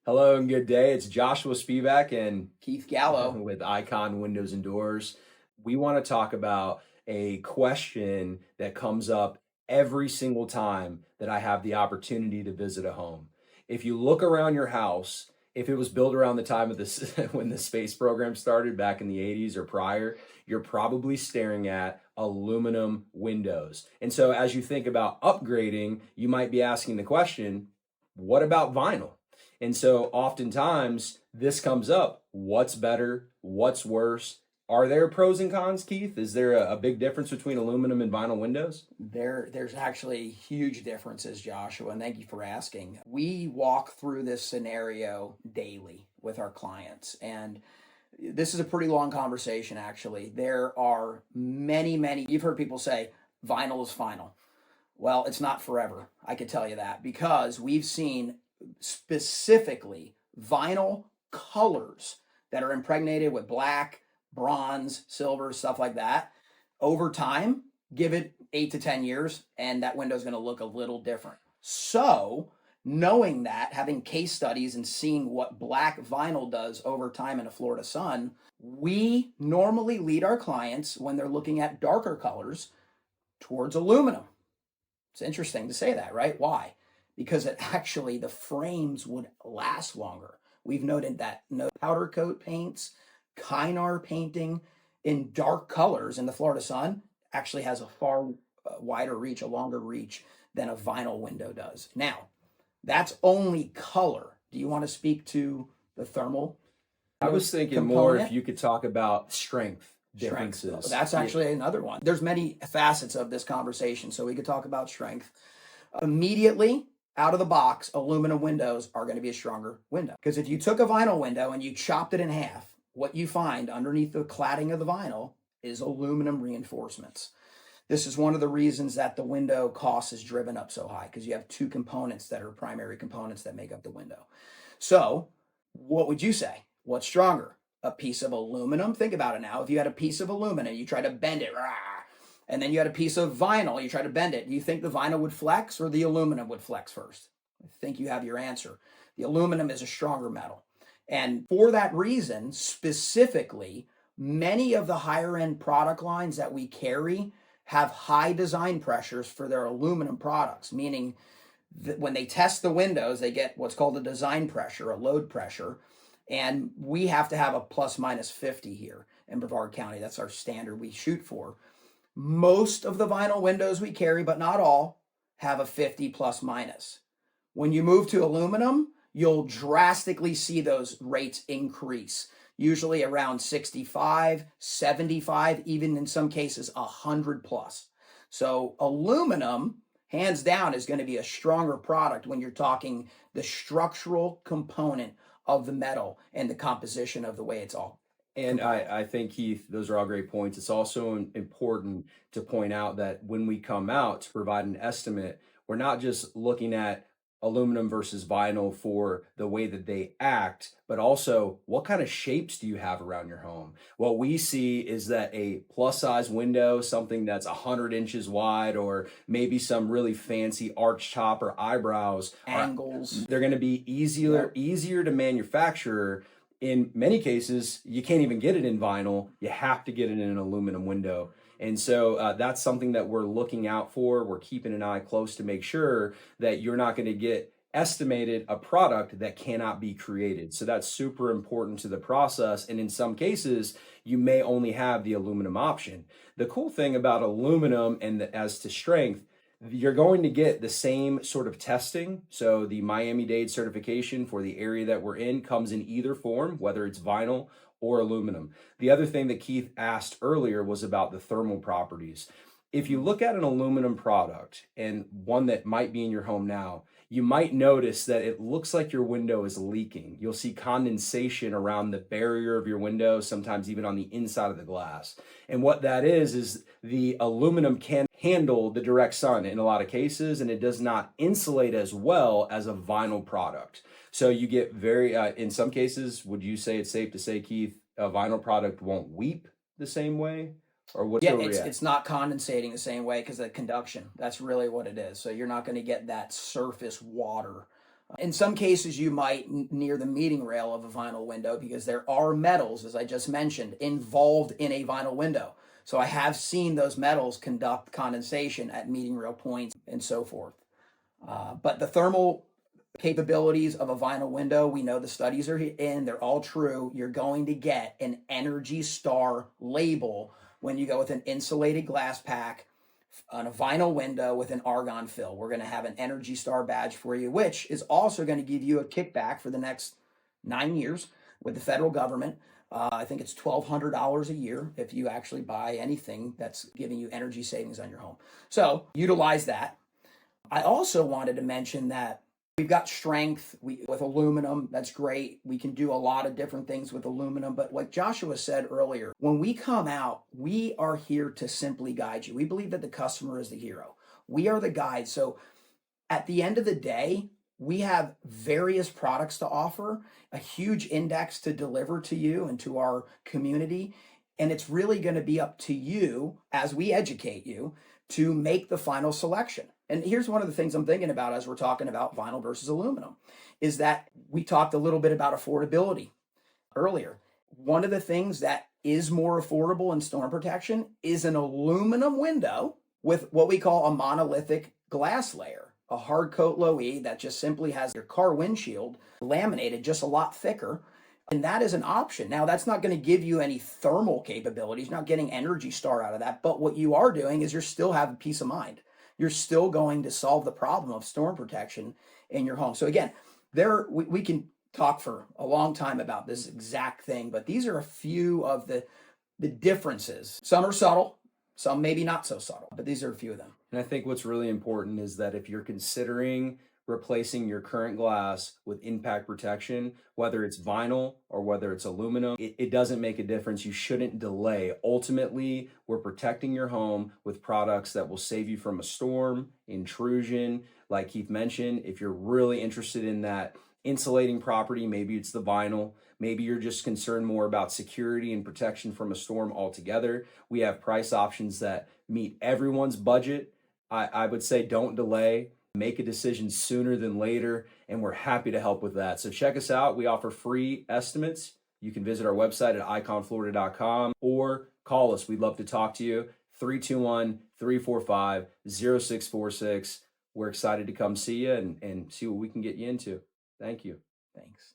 Hello and good day. It's Joshua Spivak and Keith Gallo. with IKON Windows and Doors. We want to talk about a question that comes up every single time that I have the opportunity to visit a home. If you look around your house, if it was built around the time of this when the space program started back in the 80s or prior, you're probably staring at aluminum windows. And so as you think about upgrading, you might be asking the question, what about vinyl? And so oftentimes this comes up, what's better, what's worse? Are there pros and cons, Keith? Is there a big difference between aluminum and vinyl windows? There's actually huge differences, Joshua, and thank you for asking. We walk through this scenario daily with our clients, and this is a pretty long conversation, actually. There are many, you've heard people say vinyl is final. Well, it's not forever, I can tell you that, because we've seen specifically vinyl colors that are impregnated with black, bronze, silver, stuff like that. Over time, give it 8 to 10 years, and that window is going to look a little different. So, knowing that, having case studies and seeing what black vinyl does over time in a Florida sun, we normally lead our clients when they're looking at darker colors towards aluminum. It's interesting to say that, right? Why? Because it actually, the frames would last longer. We've noted that no powder coat paints, Kynar painting in dark colors in the Florida sun actually has a far wider reach, a longer reach than a vinyl window does. Now, that's only color. Do you want to speak to the thermal? I was thinking more if you could talk about strength differences. Oh, that's actually another one. There's many facets of this conversation, so we could talk about strength. Immediately, out of the box, aluminum windows are going to be a stronger window. Because if you took a vinyl window and you chopped it in half, what you find underneath the cladding of the vinyl is aluminum reinforcements. This is one of the reasons that the window cost is driven up so high, because you have two components that are primary components that make up the window. So what would you say? What's stronger? A piece of aluminum? Think about it now. If you had a piece of aluminum, you try to bend it, and then you had a piece of vinyl, you try to bend it. Do you think the vinyl would flex or the aluminum would flex first? I think you have your answer. The aluminum is a stronger metal. And for that reason, specifically, many of the higher end product lines that we carry have high design pressures for their aluminum products, meaning that when they test the windows, they get what's called a design pressure, a load pressure. And we have to have a plus minus 50 here in Brevard County. That's our standard we shoot for. Most of the vinyl windows we carry, but not all, have a 50 plus minus. When you move to aluminum, you'll drastically see those rates increase, usually around 65, 75, even in some cases 100 plus. So aluminum, hands down, is going to be a stronger product when you're talking the structural component of the metal and the composition of the way it's all. And I think, Keith, those are all great points. It's also important to point out that when we come out to provide an estimate, we're not just looking at aluminum versus vinyl for the way that they act, but also what kind of shapes do you have around your home? What we see is that a plus size window, something that's 100 inches wide, or maybe some really fancy arch top or eyebrows, angles, they're going to be easier to manufacture. In many cases, you can't even get it in vinyl. You have to get it in an aluminum window. And so that's something that we're looking out for. We're keeping an eye close to make sure that you're not going to get estimated a product that cannot be created. So that's super important to the process. And in some cases, you may only have the aluminum option. The cool thing about aluminum and as to strength, you're going to get the same sort of testing. So the Miami-Dade certification for the area that we're in comes in either form, whether it's vinyl or aluminum. The other thing that Keith asked earlier was about the thermal properties. If you look at an aluminum product and one that might be in your home now, you might notice that it looks like your window is leaking. You'll see condensation around the barrier of your window, sometimes even on the inside of the glass. And what that is the aluminum can handle the direct sun in a lot of cases, and it does not insulate as well as a vinyl product. So you get in some cases, would you say it's safe to say, Keith, a vinyl product won't weep the same way? Or what's it's not condensating the same way because of the conduction. That's really what it is. So you're not going to get that surface water In some cases, you might near the meeting rail of a vinyl window because there are metals, as I just mentioned, involved in a vinyl window. So I have seen those metals conduct condensation at meeting rail points and so forth. But the thermal capabilities of a vinyl window, we know the studies are in, they're all true. You're going to get an Energy Star label when you go with an insulated glass pack on a vinyl window with an argon fill. We're going to have an Energy Star badge for you, which is also going to give you a kickback for the next 9 years with the federal government. I think it's $1,200 a year if you actually buy anything that's giving you energy savings on your home. So utilize that. I also wanted to mention that we've got strength with aluminum. That's great. We can do a lot of different things with aluminum. But like Joshua said earlier, when we come out, we are here to simply guide you. We believe that the customer is the hero. We are the guide. So at the end of the day, we have various products to offer, a huge index to deliver to you and to our community. And it's really going to be up to you as we educate you to make the final selection. And here's one of the things I'm thinking about as we're talking about vinyl versus aluminum is that we talked a little bit about affordability earlier. One of the things that is more affordable in storm protection is an aluminum window with what we call a monolithic glass layer, a hard coat low E that just simply has your car windshield laminated just a lot thicker. And that is an option. Now, that's not going to give you any thermal capabilities. You're not getting Energy Star out of that. But what you are doing is you're still having peace of mind. You're still going to solve the problem of storm protection in your home. So again, we can talk for a long time about this exact thing, but these are a few of the differences. Some are subtle, some maybe not so subtle, but these are a few of them. And I think what's really important is that if you're considering replacing your current glass with impact protection, whether it's vinyl or whether it's aluminum, it doesn't make a difference. You shouldn't delay. Ultimately, we're protecting your home with products that will save you from a storm, intrusion. Like Keith mentioned, if you're really interested in that insulating property, maybe it's the vinyl. Maybe you're just concerned more about security and protection from a storm altogether. We have price options that meet everyone's budget. I would say don't delay. Make a decision sooner than later, and we're happy to help with that. So check us out. We offer free estimates. You can visit our website at ikonflorida.com or call us. We'd love to talk to you. 321-345-0646. We're excited to come see you and see what we can get you into. Thank you. Thanks.